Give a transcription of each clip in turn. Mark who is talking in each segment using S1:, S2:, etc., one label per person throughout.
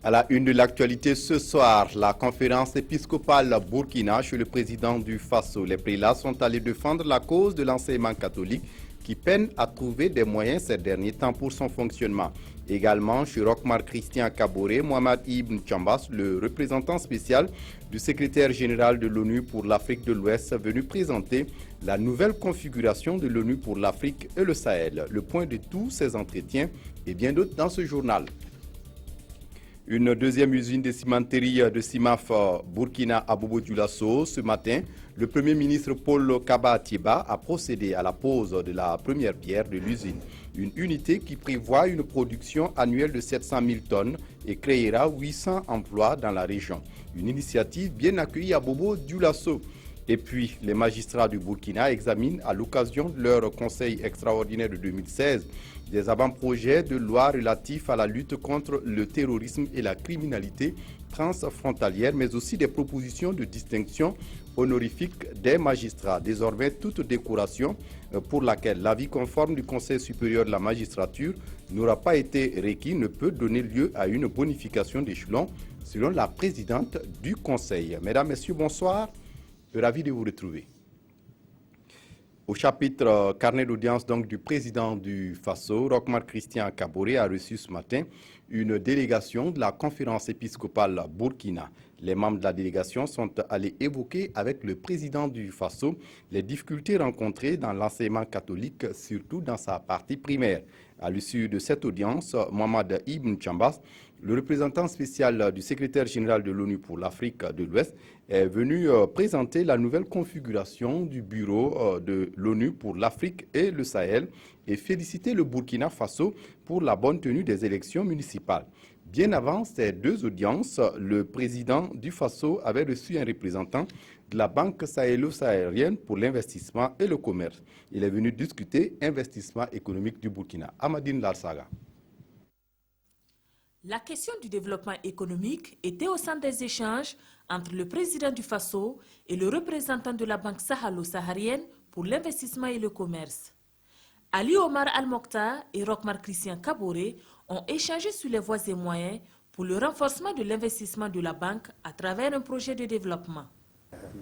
S1: À la une de l'actualité ce soir, la conférence épiscopale Burkina chez le président du Faso. Les prélats sont allés défendre la cause de l'enseignement catholique qui peine à trouver des moyens ces derniers temps pour son fonctionnement. Également, chez Rochmar Christian Kaboré, Mohamed Ibn Chambas, le représentant spécial du secrétaire général de l'ONU pour l'Afrique de l'Ouest, venu présenter la nouvelle configuration de l'ONU pour l'Afrique et le Sahel. Le point de tous ces entretiens et bien d'autres dans ce journal. Une deuxième usine de cimenterie de Cimaf Burkina à Bobo-Dioulasso. Ce matin, le Premier ministre Paul Kaba Atieba a procédé à la pose de la première pierre de l'usine. Une unité qui prévoit une production annuelle de 700 000 tonnes et créera 800 emplois dans la région. Une initiative bien accueillie à Bobo-Dioulasso. Et puis, les magistrats du Burkina examinent à l'occasion de leur conseil extraordinaire de 2016 des avant-projets de loi relatifs à la lutte contre le terrorisme et la criminalité transfrontalière, mais aussi des propositions de distinction honorifique des magistrats. Désormais, toute décoration pour laquelle l'avis conforme du Conseil supérieur de la magistrature n'aura pas été requis ne peut donner lieu à une bonification d'échelon, selon la présidente du Conseil. Mesdames, Messieurs, bonsoir. Ravi de vous retrouver. Au chapitre carnet d'audience donc du président du Faso, Rochmar Christian Kaboré a reçu ce matin une délégation de la conférence épiscopale Burkina. Les membres de la délégation sont allés évoquer avec le président du Faso les difficultés rencontrées dans l'enseignement catholique, surtout dans sa partie primaire. À l'issue de cette audience, Mohamed Ibn Chambas, le représentant spécial du secrétaire général de l'ONU pour l'Afrique de l'Ouest, est venu présenter la nouvelle configuration du bureau de l'ONU pour l'Afrique et le Sahel et féliciter le Burkina Faso pour la bonne tenue des élections municipales. Bien avant ces deux audiences, le président du Faso avait reçu un représentant de la Banque sahélo-saharienne pour l'investissement et le commerce. Il est venu discuter investissement économique du Burkina. Amadine Larsaga.
S2: La question du développement économique était au centre des échanges entre le président du Faso et le représentant de la Banque sahalo-saharienne pour l'investissement et le commerce. Ali Omar Al-Mokhtar et Rochmar Christian Kaboré ont échangé sur les voies et moyens pour le renforcement de l'investissement de la banque à travers un projet de développement.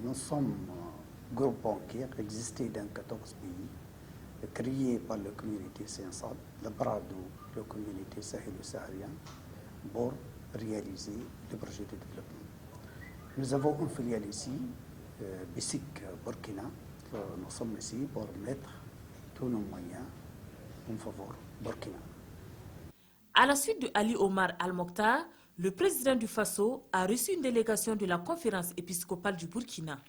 S3: Nous sommes un groupe bancaire existé dans 14 pays, créé par la communauté CINSAD, le bras de la communauté sahélo-saharienne, pour réaliser le projet de développement. Nous avons une filiale ici, BICIC Burkina. Nous sommes ici pour mettre tous nos moyens en faveur de Burkina.
S2: À la suite de Ali Omar Al-Mokhtar, le président du Faso a reçu une délégation de la conférence épiscopale du Burkina.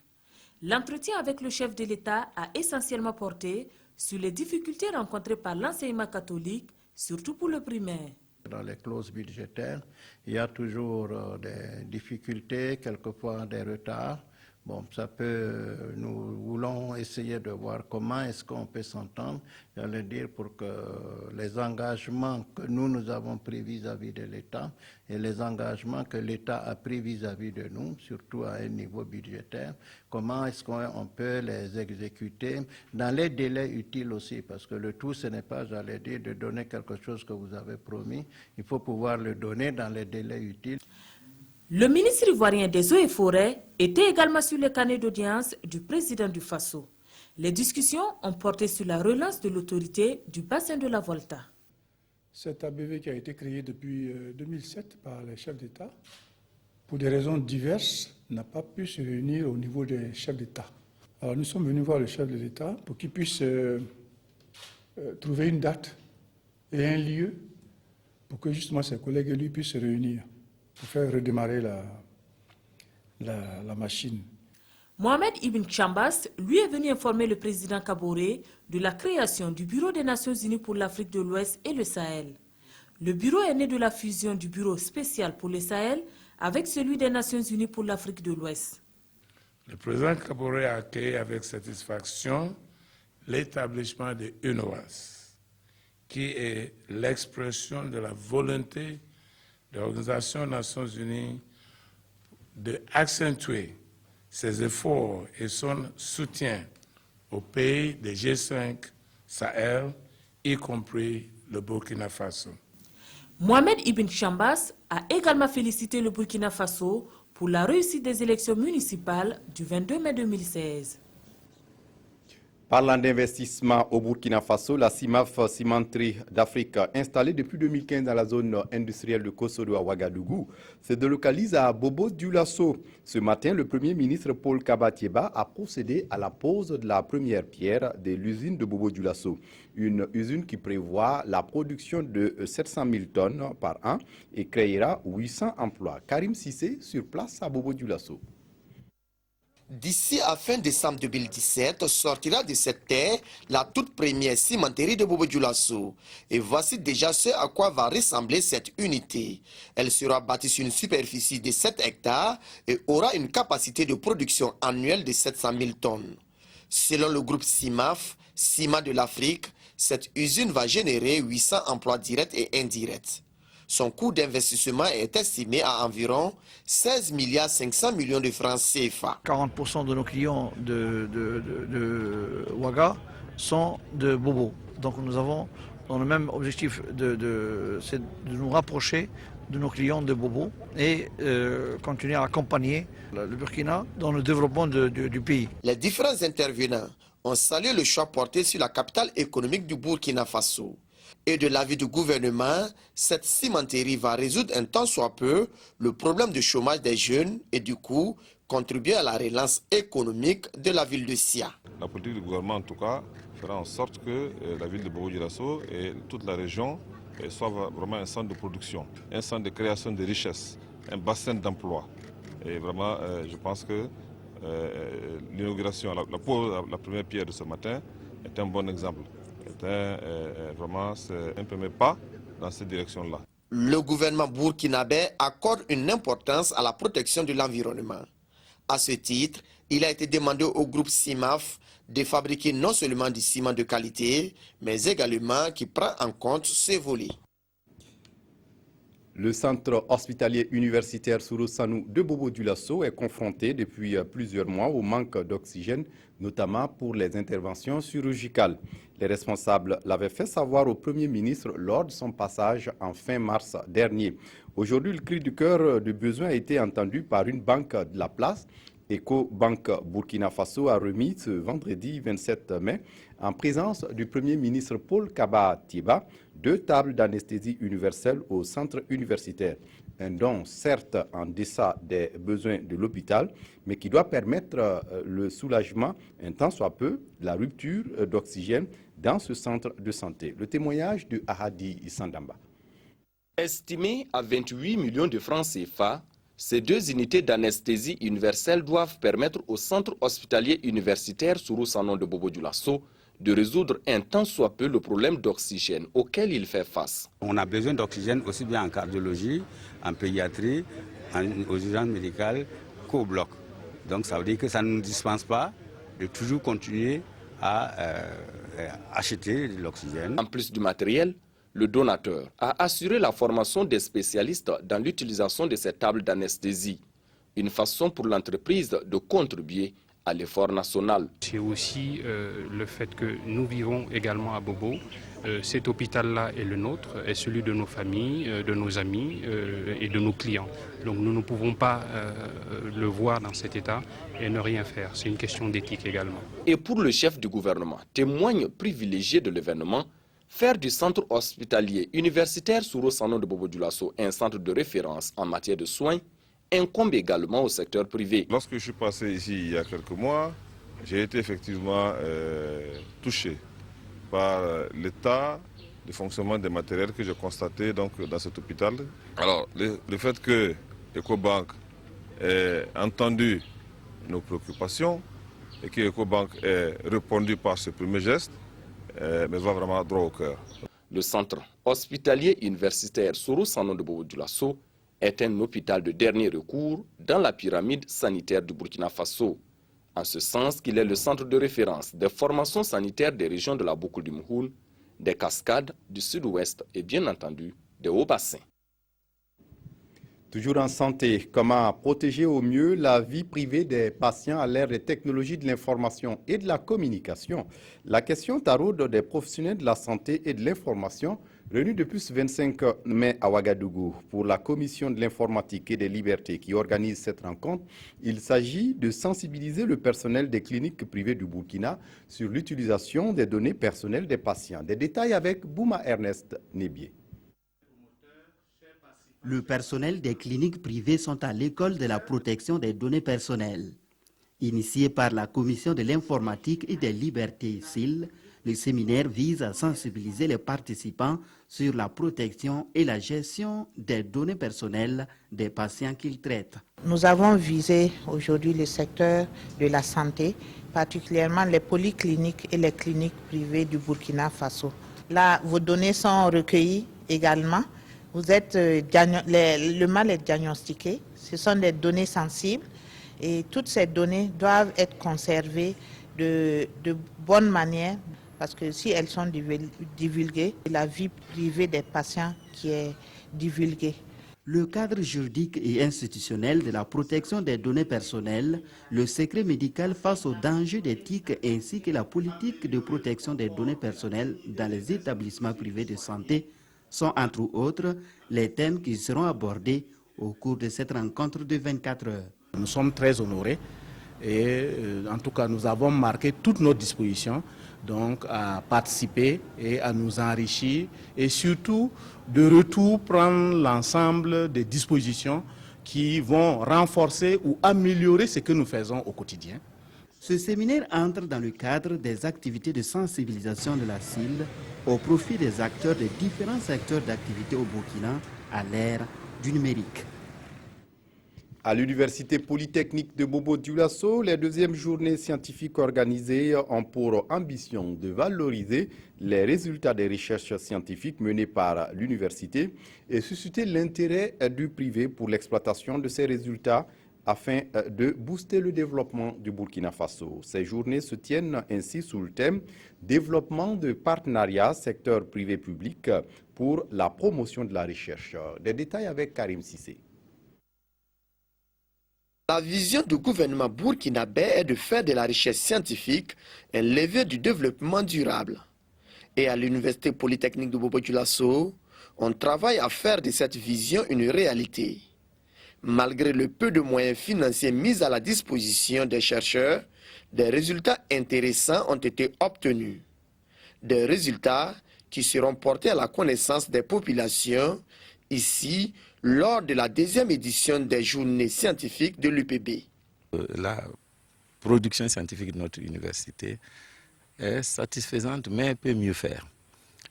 S2: L'entretien avec le chef de l'État a essentiellement porté sur les difficultés rencontrées par l'enseignement catholique, surtout pour le primaire.
S4: Dans les clauses budgétaires, il y a toujours des difficultés, quelquefois des retards. Bon, nous voulons essayer de voir comment est-ce qu'on peut s'entendre, j'allais dire, pour que les engagements que nous avons pris vis-à-vis de l'État et les engagements que l'État a pris vis-à-vis de nous, surtout à un niveau budgétaire, comment est-ce qu'on peut les exécuter dans les délais utiles aussi, parce que le tout, ce n'est pas, j'allais dire, de donner quelque chose que vous avez promis, il faut pouvoir le donner dans les délais utiles.
S2: Le ministre ivoirien des Eaux et Forêts était également sur le carnet d'audience du président du Faso. Les discussions ont porté sur la relance de l'autorité du bassin de la Volta.
S5: Cet ABV qui a été créé depuis 2007 par les chefs d'État, pour des raisons diverses, n'a pas pu se réunir au niveau des chefs d'État. Alors nous sommes venus voir le chef de l'État pour qu'il puisse trouver une date et un lieu pour que justement ses collègues et lui puissent se réunir, pour faire redémarrer la machine.
S2: Mohamed Ibn Chambas, lui, est venu informer le président Kaboré de la création du Bureau des Nations Unies pour l'Afrique de l'Ouest et le Sahel. Le bureau est né de la fusion du Bureau spécial pour le Sahel avec celui des Nations Unies pour l'Afrique de l'Ouest.
S6: Le président Kaboré a accueilli avec satisfaction l'établissement de UNOWAS, qui est l'expression de la volonté de l'Organisation des Nations Unies d'accentuer ses efforts et son soutien aux pays des G5 Sahel, y compris le Burkina Faso.
S2: Mohamed Ibn Chambas a également félicité le Burkina Faso pour la réussite des élections municipales du 22 mai 2016.
S1: Parlant d'investissement au Burkina Faso, la CIMAF, Cimenterie d'Afrique, installée depuis 2015 dans la zone industrielle de Kossodo à Ouagadougou, se délocalise à Bobo-Dioulasso. Ce matin, le Premier ministre Paul Kaba-Thiéba a procédé à la pose de la première pierre de l'usine de Bobo-Dioulasso. Une usine qui prévoit la production de 700 000 tonnes par an et créera 800 emplois. Karim Sissé, sur place à Bobo-Dioulasso.
S7: D'ici à fin décembre 2017, sortira de cette terre la toute première cimenterie de Bobo-Dioulasso. Et voici déjà ce à quoi va ressembler cette unité. Elle sera bâtie sur une superficie de 7 hectares et aura une capacité de production annuelle de 700 000 tonnes. Selon le groupe CIMAF, Ciment de l'Afrique, cette usine va générer 800 emplois directs et indirects. Son coût d'investissement est estimé à environ 16 500 millions de francs CFA.
S8: 40% de nos clients de Ouaga sont de Bobo. Donc nous avons le même objectif c'est de nous rapprocher de nos clients de Bobo et continuer à accompagner le Burkina dans le développement du pays.
S7: Les différents intervenants ont salué le choix porté sur la capitale économique du Burkina Faso. Et de l'avis du gouvernement, cette cimenterie va résoudre un tant soit peu le problème de chômage des jeunes et du coup contribuer à la relance économique de la ville de Sia.
S9: La politique du gouvernement en tout cas fera en sorte que la ville de Bobo-Dioulasso et toute la région soit vraiment un centre de production, un centre de création de richesses, un bassin d'emploi. Et vraiment, je pense que l'inauguration, la première pierre de ce matin est un bon exemple. Vraiment, c'est un premier pas dans cette direction-là.
S7: Le gouvernement burkinabé accorde une importance à la protection de l'environnement. À ce titre, il a été demandé au groupe CIMAF de fabriquer non seulement du ciment de qualité, mais également qui prend en compte ces volets.
S1: Le centre hospitalier universitaire Souro Sanou de Bobo-Dioulasso est confronté depuis plusieurs mois au manque d'oxygène, notamment pour les interventions chirurgicales. Les responsables l'avaient fait savoir au Premier ministre lors de son passage en fin mars dernier. Aujourd'hui, le cri du cœur du besoin a été entendu par une banque de la place. Ecobank Burkina Faso a remis ce vendredi 27 mai, en présence du Premier ministre Paul Kaba-Thiéba, 2 tables d'anesthésie universelle au centre universitaire. Un don certes en deçà des besoins de l'hôpital, mais qui doit permettre le soulagement, un tant soit peu, de la rupture d'oxygène dans ce centre de santé. Le témoignage de Ahadi Sandamba.
S10: Estimé à 28 millions de francs CFA, ces 2 unités d'anesthésie universelle doivent permettre au centre hospitalier universitaire Souro Sanou de Bobo-Dioulasso de résoudre un tant soit peu le problème d'oxygène auquel il fait face.
S11: On a besoin d'oxygène aussi bien en cardiologie, en pédiatrie, aux urgences médicales qu'au bloc. Donc ça veut dire que ça ne nous dispense pas de toujours continuer à acheter de l'oxygène.
S10: En plus du matériel, le donateur a assuré la formation des spécialistes dans l'utilisation de ces tables d'anesthésie, une façon pour l'entreprise de contribuer à l'effort national.
S12: C'est aussi le fait que nous vivons également à Bobo. Cet hôpital-là est le nôtre, est celui de nos familles, de nos amis et de nos clients. Donc nous ne pouvons pas le voir dans cet état et ne rien faire. C'est une question d'éthique également.
S10: Et pour le chef du gouvernement, témoigne privilégié de l'événement, faire du centre hospitalier universitaire Souro Sanou de Bobo-Dioulasso un centre de référence en matière de soins incombe également au secteur privé.
S9: Lorsque je suis passé ici il y a quelques mois, j'ai été effectivement touché par l'état de fonctionnement des matériels que j'ai constaté donc, dans cet hôpital. Alors, le fait que Ecobank ait entendu nos préoccupations et que Ecobank ait répondu par ce premier geste, me va vraiment droit au cœur.
S10: Le centre hospitalier universitaire Souro Sanou de Bobo-Dioulasso est un hôpital de dernier recours dans la pyramide sanitaire du Burkina Faso, en ce sens qu'il est le centre de référence des formations sanitaires des régions de la boucle du Mouhoun, des cascades du sud-ouest et bien entendu des hauts bassins.
S1: Toujours en santé, comment protéger au mieux la vie privée des patients à l'ère des technologies de l'information et de la communication? La question taraude des professionnels de la santé et de l'information Réunis depuis ce 25 mai à Ouagadougou pour la Commission de l'informatique et des libertés qui organise cette rencontre, il s'agit de sensibiliser le personnel des cliniques privées du Burkina sur l'utilisation des données personnelles des patients. Des détails avec Bouma Ernest Nébié.
S13: Le personnel des cliniques privées sont à l'école de la protection des données personnelles. Initié par la Commission de l'informatique et des libertés CIL, le séminaire vise à sensibiliser les participants sur la protection et la gestion des données personnelles des patients qu'ils traitent.
S14: Nous avons visé aujourd'hui le secteur de la santé, particulièrement les polycliniques et les cliniques privées du Burkina Faso. Là, vos données sont recueillies également. Le mal est diagnostiqué. Ce sont des données sensibles et toutes ces données doivent être conservées de bonne manière. Parce que si elles sont divulguées, c'est la vie privée des patients qui est divulguée.
S13: Le cadre juridique et institutionnel de la protection des données personnelles, le secret médical face aux dangers d'éthique ainsi que la politique de protection des données personnelles dans les établissements privés de santé sont entre autres les thèmes qui seront abordés au cours de cette rencontre de 24 heures.
S15: Nous sommes très honorés et en tout cas nous avons marqué toutes nos dispositions donc à participer et à nous enrichir et surtout de retour prendre l'ensemble des dispositions qui vont renforcer ou améliorer ce que nous faisons au quotidien.
S13: Ce séminaire entre dans le cadre des activités de sensibilisation de la CIL au profit des acteurs des différents secteurs d'activité au Burkina à l'ère du numérique.
S1: À l'Université polytechnique de Bobo-Dioulasso, les deuxièmes journées scientifiques organisées ont pour ambition de valoriser les résultats des recherches scientifiques menées par l'université et susciter l'intérêt du privé pour l'exploitation de ces résultats afin de booster le développement du Burkina Faso. Ces journées se tiennent ainsi sous le thème « Développement de partenariats secteur privé-public pour la promotion de la recherche ». Des détails avec Karim Sissé.
S7: La vision du gouvernement burkinabé est de faire de la richesse scientifique un levier du développement durable. Et à l'Université polytechnique de Bobo-Dioulasso, on travaille à faire de cette vision une réalité. Malgré le peu de moyens financiers mis à la disposition des chercheurs, des résultats intéressants ont été obtenus. Des résultats qui seront portés à la connaissance des populations, ici, lors de la deuxième édition des journées scientifiques de l'UPB.
S16: La production scientifique de notre université est satisfaisante, mais peut mieux faire.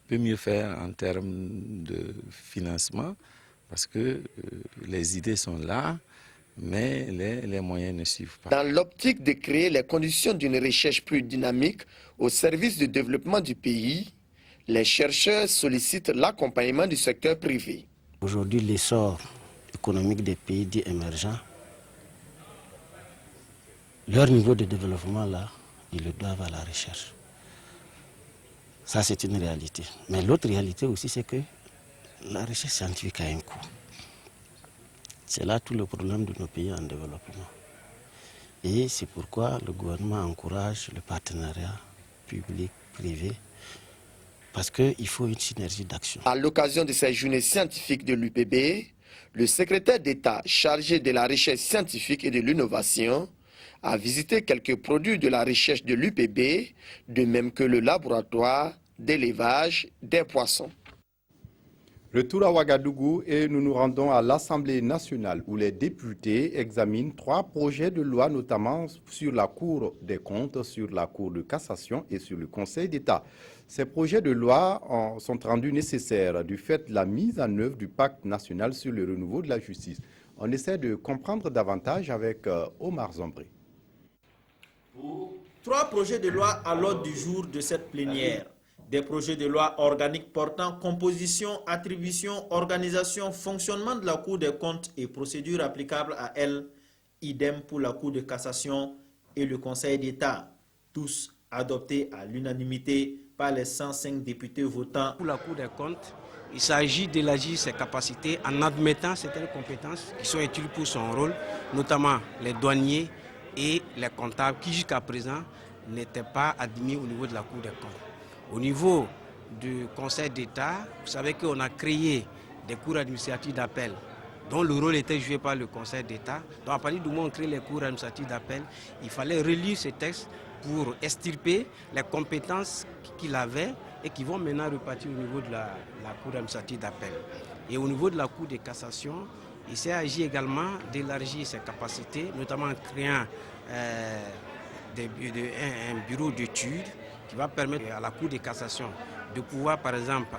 S16: Peut mieux faire en termes de financement, parce que les idées sont là, mais les moyens ne suivent pas.
S7: Dans l'optique de créer les conditions d'une recherche plus dynamique au service du développement du pays, les chercheurs sollicitent l'accompagnement du secteur privé.
S17: Aujourd'hui, l'essor économique des pays dits émergents, leur niveau de développement, là, ils le doivent à la recherche. Ça, c'est une réalité. Mais l'autre réalité aussi, c'est que la recherche scientifique a un coût. C'est là tout le problème de nos pays en développement. Et c'est pourquoi le gouvernement encourage le partenariat public-privé, parce qu'il faut une synergie d'action.
S7: À l'occasion de ces journées scientifiques de l'UPB, le secrétaire d'État chargé de la recherche scientifique et de l'innovation a visité quelques produits de la recherche de l'UPB, de même que le laboratoire d'élevage des poissons.
S1: Retour à Ouagadougou et nous nous rendons à l'Assemblée nationale où les députés examinent 3 projets de loi, notamment sur la Cour des comptes, sur la Cour de cassation et sur le Conseil d'État. Ces projets de loi sont rendus nécessaires du fait de la mise en œuvre du pacte national sur le renouveau de la justice. On essaie de comprendre davantage avec Omar Zombré.
S18: 3 projets de loi à l'ordre du jour de cette plénière. Des projets de loi organiques portant composition, attribution, organisation, fonctionnement de la Cour des comptes et procédures applicables à elle, idem pour la Cour de cassation et le Conseil d'État, tous adoptés à l'unanimité par les 105 députés votants.
S19: Pour la Cour des comptes, il s'agit d'élargir ses capacités en admettant certaines compétences qui sont utiles pour son rôle, notamment les douaniers et les comptables qui jusqu'à présent n'étaient pas admis au niveau de la Cour des comptes. Au niveau du Conseil d'État, vous savez qu'on a créé des cours administratifs d'appel dont le rôle était joué par le Conseil d'État. Donc à partir du moment où on crée les cours administratifs d'appel, il fallait relire ces textes pour extirper les compétences qu'il avait et qui vont maintenant repartir au niveau de la Cour administrative d'appel. Et au niveau de la Cour de cassation, il s'est agi également d'élargir ses capacités, notamment en créant un bureau d'études qui va permettre à la Cour de cassation de pouvoir, par exemple,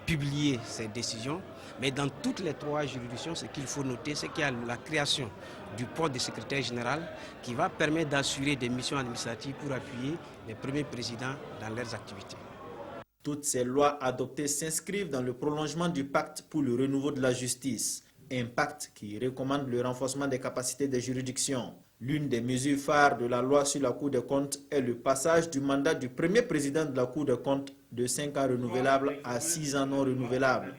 S19: publier ses décisions. Mais dans toutes les trois juridictions, ce qu'il faut noter, c'est qu'il y a la création du poste de secrétaire général qui va permettre d'assurer des missions administratives pour appuyer les premiers présidents dans leurs activités.
S18: Toutes ces lois adoptées s'inscrivent dans le prolongement du pacte pour le renouveau de la justice, un pacte qui recommande le renforcement des capacités des juridictions. L'une des mesures phares de la loi sur la Cour des comptes est le passage du mandat du premier président de la Cour des comptes de 5 ans renouvelables à 6 ans non renouvelables.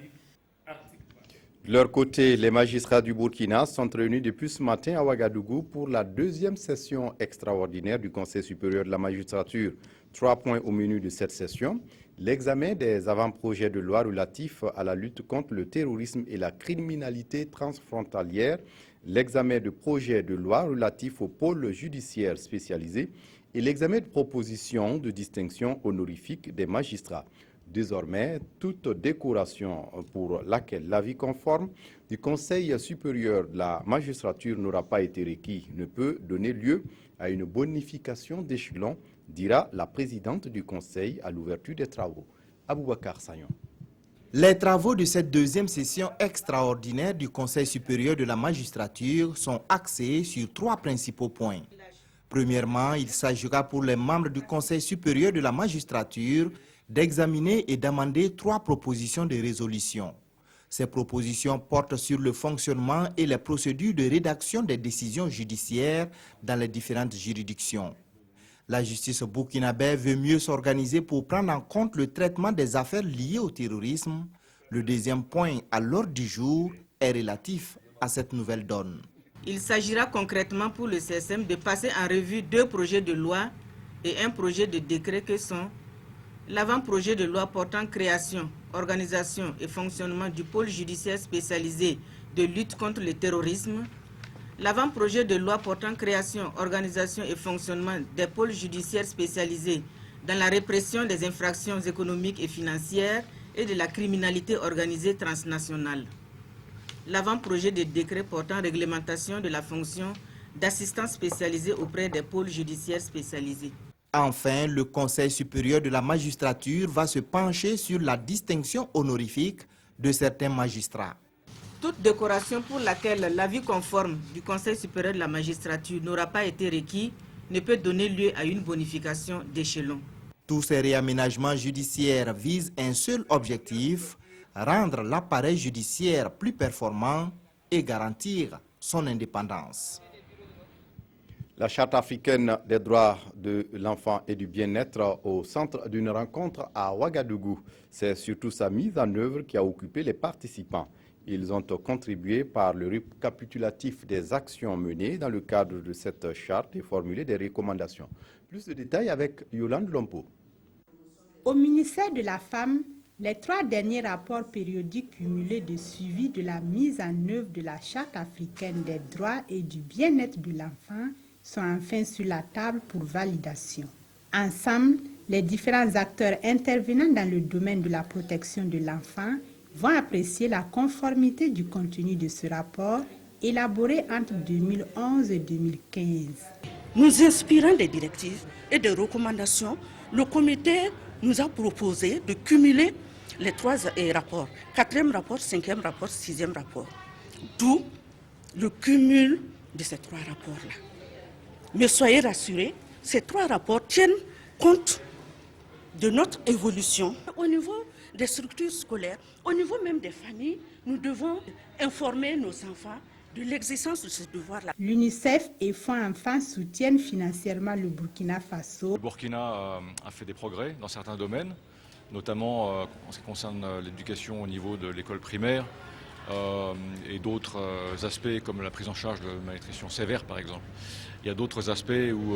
S1: De leur côté, les magistrats du Burkina sont réunis depuis ce matin à Ouagadougou pour la deuxième session extraordinaire du Conseil supérieur de la magistrature. 3 points au menu de cette session: l'examen des avant-projets de loi relatifs à la lutte contre le terrorisme et la criminalité transfrontalière, l'examen de projets de loi relatifs au pôle judiciaire spécialisé et l'examen de propositions de distinction honorifique des magistrats. Désormais, toute décoration pour laquelle l'avis conforme du Conseil supérieur de la magistrature n'aura pas été requis ne peut donner lieu à une bonification d'échelon, dira la présidente du Conseil à l'ouverture des travaux. Aboubakar Sayon.
S20: Les travaux de cette deuxième session extraordinaire du Conseil supérieur de la magistrature sont axés sur 3 principaux points. Premièrement, il s'agira pour les membres du Conseil supérieur de la magistrature d'examiner et d'amender 3 propositions de résolution. Ces propositions portent sur le fonctionnement et les procédures de rédaction des décisions judiciaires dans les différentes juridictions. La justice burkinabé veut mieux s'organiser pour prendre en compte le traitement des affaires liées au terrorisme. Le deuxième point à l'ordre du jour est relatif à cette nouvelle donne.
S14: Il s'agira concrètement pour le CSM de passer en revue 2 projets de loi et un projet de décret que sont l'avant-projet de loi portant création, organisation et fonctionnement du pôle judiciaire spécialisé de lutte contre le terrorisme, l'avant-projet de loi portant création, organisation et fonctionnement des pôles judiciaires spécialisés dans la répression des infractions économiques et financières et de la criminalité organisée transnationale, l'avant-projet de décret portant réglementation de la fonction d'assistance spécialisée auprès des pôles judiciaires spécialisés.
S20: Enfin, le Conseil supérieur de la magistrature va se pencher sur la distinction honorifique de certains magistrats.
S14: Toute décoration pour laquelle l'avis conforme du Conseil supérieur de la magistrature n'aura pas été requis ne peut donner lieu à une bonification d'échelon.
S20: Tous ces réaménagements judiciaires visent un seul objectif: rendre l'appareil judiciaire plus performant et garantir son indépendance.
S1: La Charte africaine des droits de l'enfant et du bien-être au centre d'une rencontre à Ouagadougou. C'est surtout sa mise en œuvre qui a occupé les participants. Ils ont contribué par le récapitulatif des actions menées dans le cadre de cette charte et formulé des recommandations. Plus de détails avec Yolande Lompo.
S21: Au ministère de la Femme, les 3 derniers rapports périodiques cumulés de suivi de la mise en œuvre de la Charte africaine des droits et du bien-être de l'enfant sont enfin sur la table pour validation. Ensemble, les différents acteurs intervenant dans le domaine de la protection de l'enfant vont apprécier la conformité du contenu de ce rapport élaboré entre 2011 et 2015.
S22: Nous inspirant des directives et des recommandations, le comité nous a proposé de cumuler les 3 rapports, 4e rapport, 5e rapport, 6e rapport. D'où le cumul de ces 3 rapports-là. Mais soyez rassurés, ces 3 rapports tiennent compte de notre évolution. Au niveau des structures scolaires, au niveau même des familles, nous devons informer nos enfants de l'existence de ce devoir-là.
S21: L'UNICEF et Fonds Enfants soutiennent financièrement le Burkina Faso.
S23: Le Burkina a fait des progrès dans certains domaines, notamment en ce qui concerne l'éducation au niveau de l'école primaire et d'autres aspects comme la prise en charge de malnutrition sévère par exemple. Il y a d'autres aspects où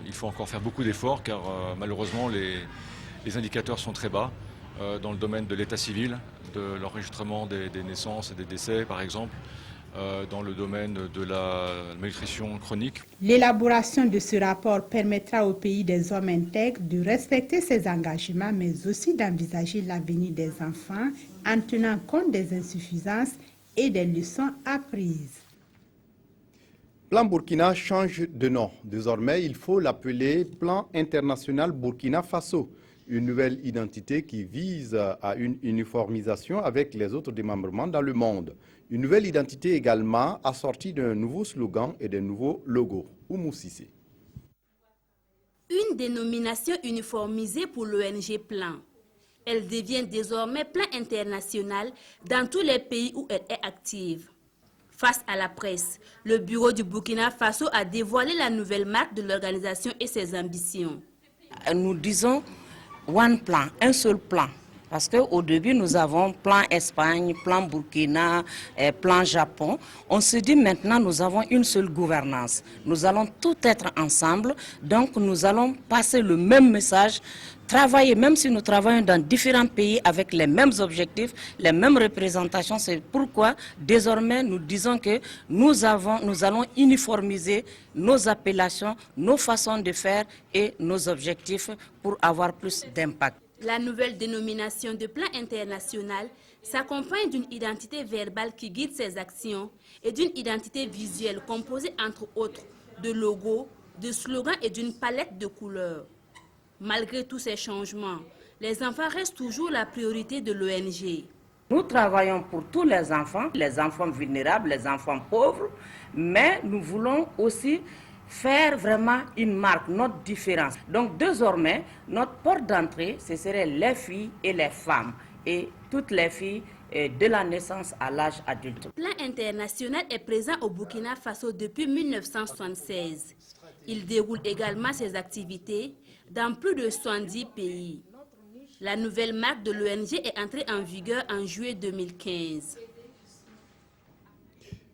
S23: il faut encore faire beaucoup d'efforts car malheureusement les indicateurs sont très bas. dans le domaine de l'état civil, de l'enregistrement des naissances et des décès par exemple, dans le domaine de la malnutrition chronique.
S21: L'élaboration de ce rapport permettra au pays des hommes intègres de respecter ses engagements, mais aussi d'envisager l'avenir des enfants en tenant compte des insuffisances et des leçons apprises.
S1: Plan Burkina change de nom. Désormais, il faut l'appeler Plan international Burkina Faso. Une nouvelle identité qui vise à une uniformisation avec les autres démembrements dans le monde. Une nouvelle identité également assortie d'un nouveau slogan et d'un nouveau logo. Oumou Cissé.
S3: Une dénomination uniformisée pour l'ONG Plan. Elle devient désormais Plan international dans tous les pays où elle est active. Face à la presse, le bureau du Burkina Faso a dévoilé la nouvelle marque de l'organisation et ses ambitions.
S4: Nous disons One Plan, un seul plan. Parce qu'au début, nous avons plan Espagne, plan Burkina, plan Japon. On se dit maintenant, nous avons une seule gouvernance. Nous allons tout être ensemble. Donc, nous allons passer le même message, travailler, même si nous travaillons dans différents pays avec les mêmes objectifs, les mêmes représentations. C'est pourquoi, désormais, nous disons que nous allons uniformiser nos appellations, nos façons de faire et nos objectifs pour avoir plus d'impact.
S3: La nouvelle dénomination de Plan international s'accompagne d'une identité verbale qui guide ses actions et d'une identité visuelle composée entre autres de logos, de slogans et d'une palette de couleurs. Malgré tous ces changements, les enfants restent toujours la priorité de l'ONG.
S4: Nous travaillons pour tous les enfants vulnérables, les enfants pauvres, mais nous voulons aussi faire vraiment une marque, notre différence. Donc désormais, notre porte d'entrée, ce seraient les filles et les femmes. Et toutes les filles de la naissance à l'âge adulte.
S3: Le Plan international est présent au Burkina Faso depuis 1976. Il déroule également ses activités dans plus de 70 pays. La nouvelle marque de l'ONG est entrée en vigueur en juillet 2015.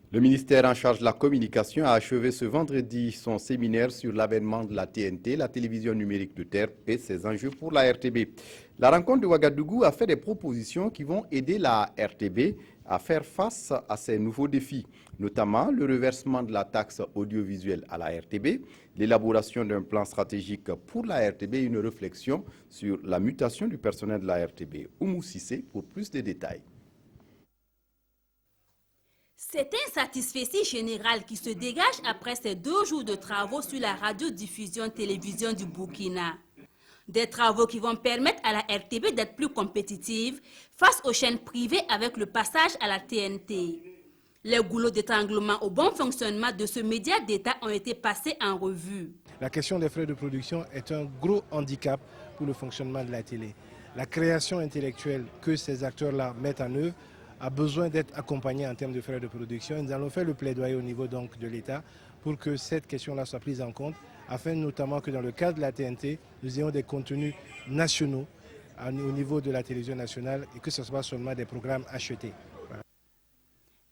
S1: Le ministère en charge de la communication a achevé ce vendredi son séminaire sur l'avènement de la TNT, la télévision numérique de terre et ses enjeux pour la RTB. La rencontre de Ouagadougou a fait des propositions qui vont aider la RTB à faire face à ces nouveaux défis, notamment le reversement de la taxe audiovisuelle à la RTB, l'élaboration d'un plan stratégique pour la RTB et une réflexion sur la mutation du personnel de la RTB. Oumou Cissé pour plus de détails.
S3: C'est un satisfecit général qui se dégage après ces 2 jours de travaux sur la radiodiffusion-télévision du Burkina. Des travaux qui vont permettre à la RTB d'être plus compétitive face aux chaînes privées avec le passage à la TNT. Les goulots d'étranglement au bon fonctionnement de ce média d'État ont été passés en revue.
S5: La question des frais de production est un gros handicap pour le fonctionnement de la télé. La création intellectuelle que ces acteurs-là mettent en œuvre a besoin d'être accompagné en termes de frais de production. Nous allons faire le plaidoyer au niveau donc de l'État pour que cette question-là soit prise en compte, afin notamment que dans le cadre de la TNT, nous ayons des contenus nationaux au niveau de la télévision nationale et que ce soit seulement des programmes achetés. Voilà.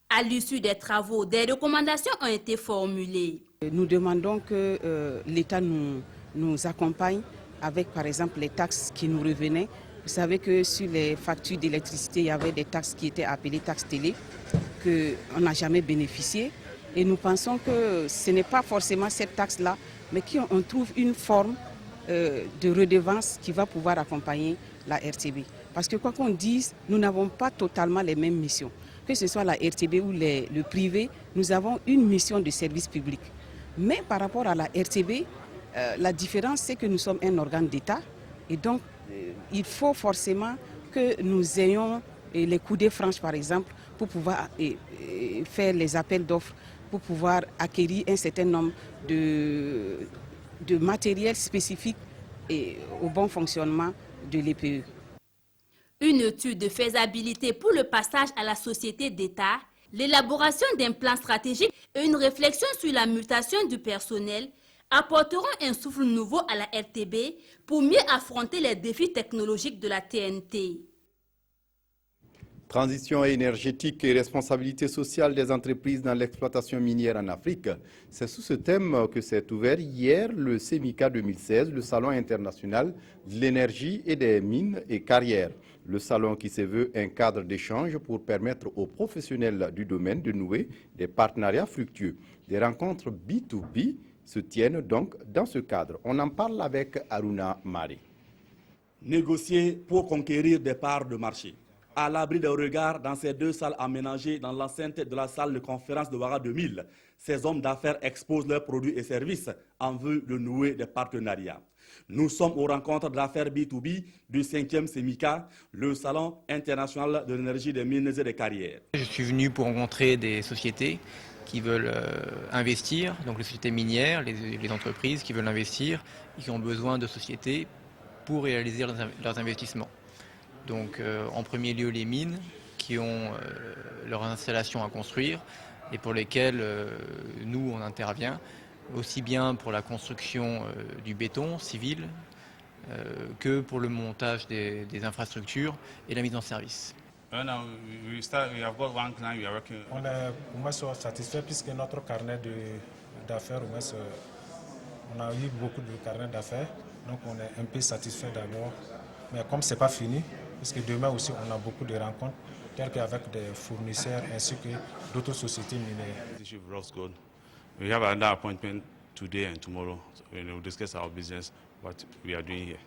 S3: À l'issue des travaux, des recommandations ont été formulées.
S22: Nous demandons que l'État nous accompagne avec par exemple les taxes qui nous revenaient. Vous savez que sur les factures d'électricité, il y avait des taxes qui étaient appelées taxes télé, qu'on n'a jamais bénéficié. Et nous pensons que ce n'est pas forcément cette taxe-là, mais qu'on trouve une forme de redevance qui va pouvoir accompagner la RTB. Parce que quoi qu'on dise, nous n'avons pas totalement les mêmes missions. Que ce soit la RTB ou le privé, nous avons une mission de service public. Mais par rapport à la RTB, la différence c'est que nous sommes un organe d'État et donc il faut forcément que nous ayons les coudées franches, par exemple, pour pouvoir faire les appels d'offres, pour pouvoir acquérir un certain nombre de matériel spécifique au bon fonctionnement de l'EPE.
S3: Une étude de faisabilité pour le passage à la société d'État, l'élaboration d'un plan stratégique et une réflexion sur la mutation du personnel apporteront un souffle nouveau à la RTB pour mieux affronter les défis technologiques de la TNT.
S1: Transition énergétique et responsabilité sociale des entreprises dans l'exploitation minière en Afrique. C'est sous ce thème que s'est ouvert hier le CEMICA 2016, le Salon international de l'énergie et des mines et carrières. Le salon qui se veut un cadre d'échange pour permettre aux professionnels du domaine de nouer des partenariats fructueux. Des rencontres B2B se tiennent donc dans ce cadre. On en parle avec Aruna Mari.
S2: Négocier pour conquérir des parts de marché. À l'abri des regards dans ces deux salles aménagées dans l'enceinte de la salle de conférence de Ouaga 2000, ces hommes d'affaires exposent leurs produits et services en vue de nouer des partenariats. Nous sommes aux rencontres d'affaires B2B du 5e SEMICA, le Salon international de l'énergie des mines et des carrières.
S6: Je suis venu pour rencontrer des sociétés qui veulent investir, donc les sociétés minières, les entreprises qui veulent investir et qui ont besoin de sociétés pour réaliser leurs investissements. Donc en premier lieu les mines qui ont leurs installations à construire et pour lesquelles nous on intervient, aussi bien pour la construction du béton civil que pour le montage des infrastructures et la mise en service.
S8: On est au moins satisfait puisque notre carnet d'affaires, on a eu beaucoup de carnets d'affaires, donc on est un peu satisfait d'abord. Mais comme ce n'est pas fini, puisque demain aussi on a beaucoup de rencontres, telles qu'avec des fournisseurs ainsi que d'autres sociétés minières.
S24: We have another appointment today and tomorrow, so we'll discuss our business, what we are doing here.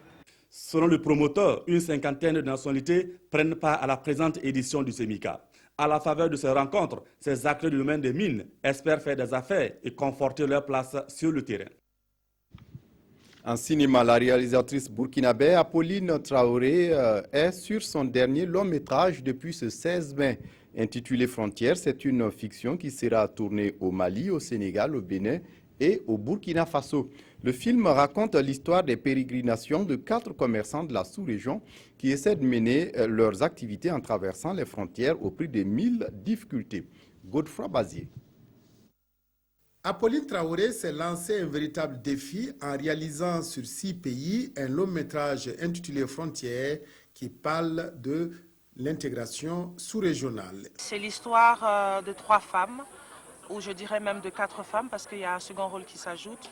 S2: Selon le promoteur, une cinquantaine de nationalités prennent part à la présente édition du SEMICA. À la faveur de ces rencontres, ces acteurs du domaine des mines espèrent faire des affaires et conforter leur place sur le terrain.
S1: En cinéma, la réalisatrice burkinabé Apolline Traoré est sur son dernier long métrage depuis ce 16 mai. Intitulé Frontières, c'est une fiction qui sera tournée au Mali, au Sénégal, au Bénin et au Burkina Faso. Le film raconte l'histoire des pérégrinations de 4 commerçants de la sous-région qui essaient de mener leurs activités en traversant les frontières au prix de 1000 difficultés. Godefroy Bazier.
S25: Apolline Traoré s'est lancé un véritable défi en réalisant sur 6 pays un long métrage intitulé Frontières qui parle de l'intégration sous-régionale.
S26: C'est l'histoire de 3 femmes, ou je dirais même de 4 femmes, parce qu'il y a un second rôle qui s'ajoute,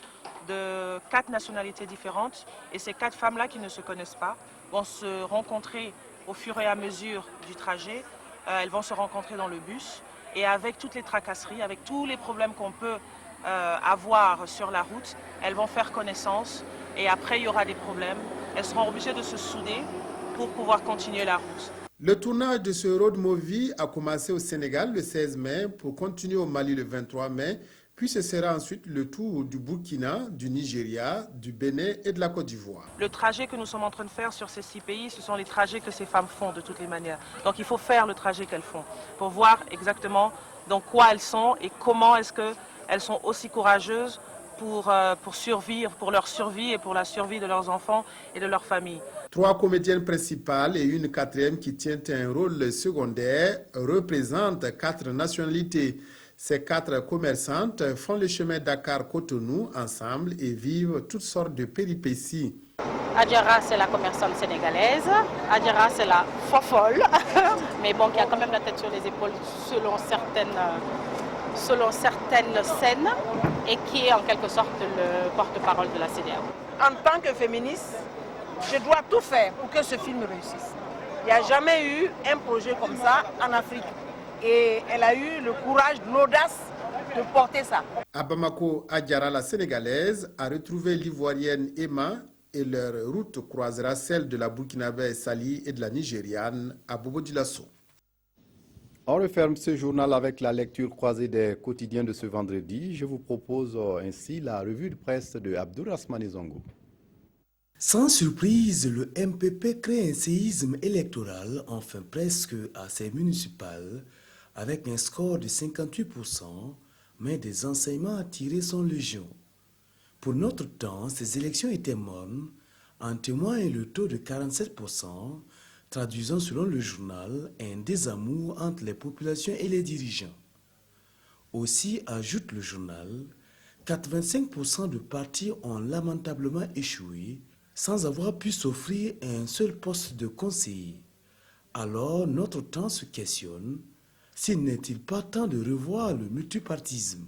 S26: de 4 nationalités différentes. Et ces 4 femmes-là qui ne se connaissent pas vont se rencontrer au fur et à mesure du trajet. Elles vont se rencontrer dans le bus. Et avec toutes les tracasseries, avec tous les problèmes qu'on peut avoir sur la route, elles vont faire connaissance. Et après, il y aura des problèmes. Elles seront obligées de se souder pour pouvoir continuer la route.
S25: Le tournage de ce road movie a commencé au Sénégal le 16 mai pour continuer au Mali le 23 mai, puis ce sera ensuite le tour du Burkina, du Nigeria, du Bénin et de la Côte d'Ivoire.
S26: Le trajet que nous sommes en train de faire sur ces 6 pays, ce sont les trajets que ces femmes font de toutes les manières. Donc il faut faire le trajet qu'elles font pour voir exactement dans quoi elles sont et comment est-ce qu'elles sont aussi courageuses pour survivre, pour leur survie et pour la survie de leurs enfants et de leur famille.
S25: 3 comédiennes principales et une 4e qui tient un rôle secondaire représentent 4 nationalités. Ces 4 commerçantes font le chemin Dakar-Cotonou ensemble et vivent toutes sortes de péripéties.
S27: Adjara, c'est la commerçante sénégalaise. Adjara, c'est la fofolle. Mais bon, qui a quand même la tête sur les épaules selon certaines scènes et qui est en quelque sorte le porte-parole de la CEDEAO.
S28: En tant que féministe, je dois tout faire pour que ce film réussisse. Il n'y a jamais eu un projet comme ça en Afrique. Et elle a eu le courage, l'audace de porter ça.
S25: À Bamako, Adjara, la sénégalaise, a retrouvé l'ivoirienne Emma et leur route croisera celle de la burkinabé Sali et de la nigériane à Bobo-Dioulasso.
S1: On referme ce journal avec la lecture croisée des quotidiens de ce vendredi. Je vous propose ainsi la revue de presse de Abdourahmane Zongo.
S29: Sans surprise, le MPP crée un séisme électoral, enfin presque à ses municipales, avec un score de 58%, mais des enseignements à tirer sont légion. Pour notre temps, ces élections étaient mornes, en témoigne le taux de 47%, traduisant selon le journal un désamour entre les populations et les dirigeants. Aussi, ajoute le journal, 85% de partis ont lamentablement échoué sans avoir pu s'offrir un seul poste de conseiller. Alors, notre temps se questionne, s'il n'est-il pas temps de revoir le multipartisme?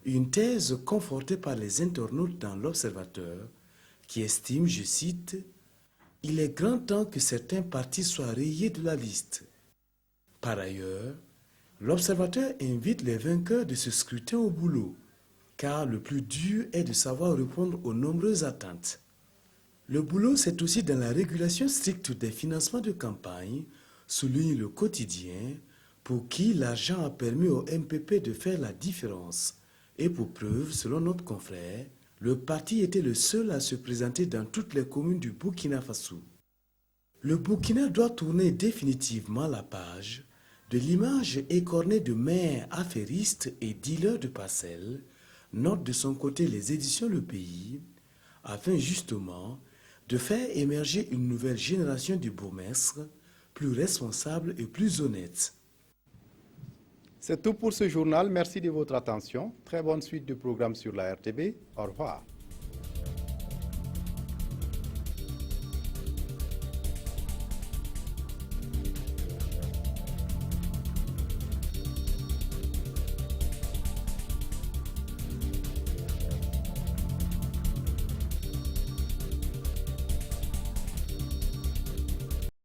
S29: Une thèse confortée par les internautes dans l'Observateur qui estime, je cite, Il est grand temps que certains partis soient rayés de la liste. Par ailleurs, l'observateur invite les vainqueurs de ce scrutin au boulot, car le plus dur est de savoir répondre aux nombreuses attentes. Le boulot, c'est aussi dans la régulation stricte des financements de campagne, souligne le quotidien, pour qui l'argent a permis au MPP de faire la différence. Et pour preuve, selon notre confrère, le parti était le seul à se présenter dans toutes les communes du Burkina Faso. Le Burkina doit tourner définitivement la page de l'image écornée de maires affairistes et dealers de parcelles, note de son côté les éditions Le Pays, afin justement de faire émerger une nouvelle génération de bourgmestres plus responsables et plus honnêtes.
S1: C'est tout pour ce journal. Merci de votre attention. Très bonne suite du programme sur la RTB. Au revoir.